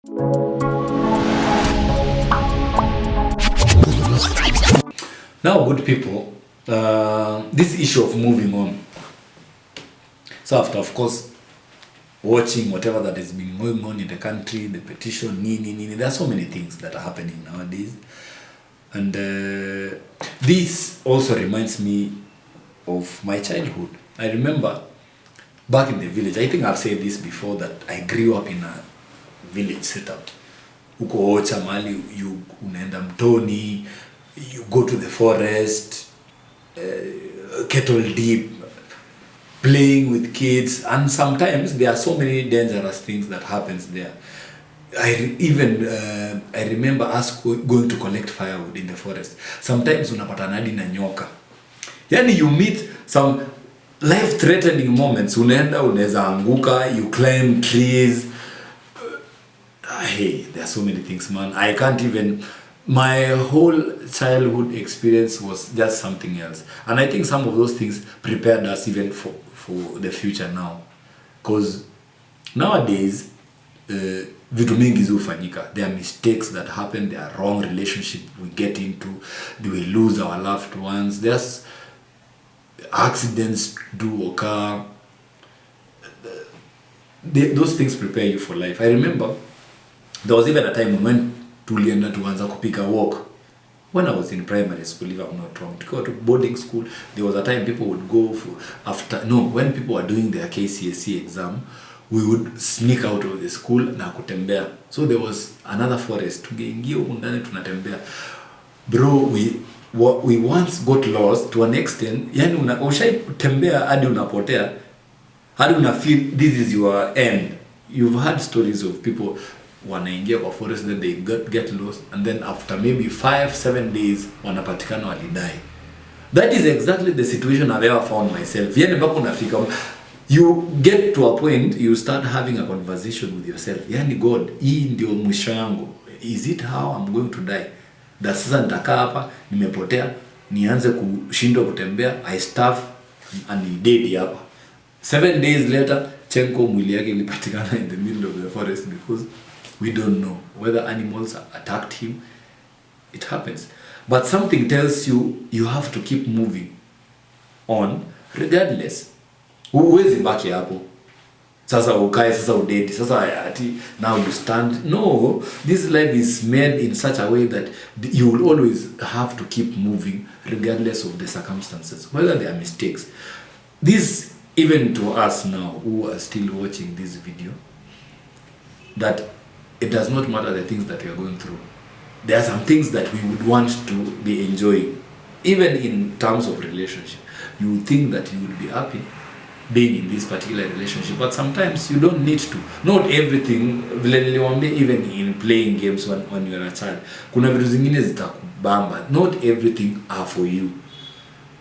Now, good people, this issue of moving on. So after, of course, watching whatever that has been going on in the country, the petition, there are so many things that are happening nowadays. And this also reminds me of my childhood. I remember back in the village, I think I've said this before, that I grew up in a village setup. Uko Ocha mali, you unaenda mtoni, you go to the forest, kettle deep, playing with kids, and sometimes there are so many dangerous things that happens there. I remember us going to collect firewood in the forest. Sometimes unapata hadi na nyoka. Yani you meet some life threatening moments. Unaweza anguka, you climb trees. Hey, there are so many things, man. I can't even. My whole childhood experience was just something else, and I think some of those things prepared us even for the future now, because nowadays vitu mingi zufanyika. There are mistakes that happen, there are wrong relationship we get into, we lose our loved ones, there's accidents do occur. Those things prepare you for life. I remember there was even a time when tulienda tuanza kupika walk when I was in primary school, if I'm not wrong, to go to boarding school. There was a time people would go when people were doing their KCSE exam, we would sneak out of the school na kutembea. So there was another forest, tungeingia huko ndani tunatembea. Bro, we once got lost to an extent, yani ushaitembea hadi unapotea, hadi una feel this is your end. You've heard stories of people wanaingia kwa forest, then they get lost, and then after maybe 5-7 days wanapatikana walidai. That is exactly the situation I've ever found myself. Yani mpaka unafika, you get to a point, you start having a conversation with yourself. Yani God, hii ndio mwisho yangu. Is it how I'm going to die? That sasa nitakaa hapa, nimepotea, nianze kushindwa kutembea, I starve and he dead hapa. 7 days later, Chenko mwili yake ilipatikana in the middle of the forest because we don't know whether animals attacked him. It happens. But something tells you you have to keep moving on regardless. Huwezi baki hapo. Sasa ukae, sasa udedi, sasa ati now you stand. No, this life is made in such a way that you will always have to keep moving regardless of the circumstances, whether there are mistakes. This, even to us now who are still watching this video, that it does not matter the things that we are going through. There are some things that we would want to be enjoying. Even in terms of relationship, you would think that you would be happy being in this particular relationship, but sometimes you don't need to. Not everything, even in playing games when you're a child, kuna vitu zingine zitakubamba. Not everything are for you.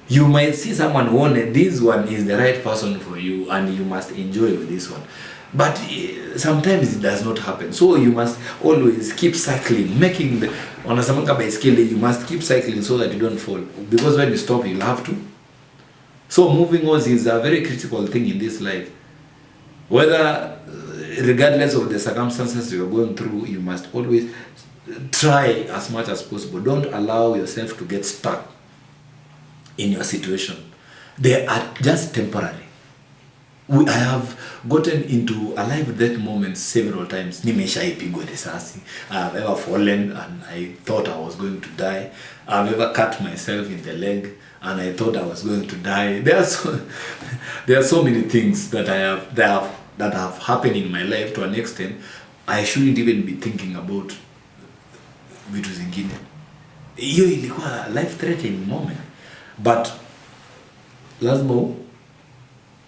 You might see someone wanted, this one is the right person for you and you must enjoy with this one. But sometimes it does not happen. So you must always keep cycling, wanasamanga baiskeli, you must keep cycling so that you don't fall. Because when you stop, you'll have to. So moving on is a very critical thing in this life. Whether, regardless of the circumstances you're going through, you must always try as much as possible. Don't allow yourself to get stuck in your situation. They are just temporary. I have gotten into a life-death moment several times. Nimeshaipigwa risasi. I have ever fallen and I thought I was going to die. I have ever cut myself in the leg and I thought I was going to die. There are so many things that have happened in my life to an extent. I shouldn't even be thinking about vitu zingine. Hiyo ilikuwa life-threatening moment. But lazima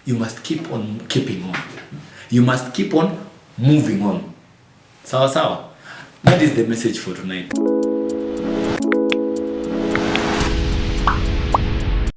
you must keep on keeping on. You must keep on moving on. Sawa sawa. That is the message for tonight.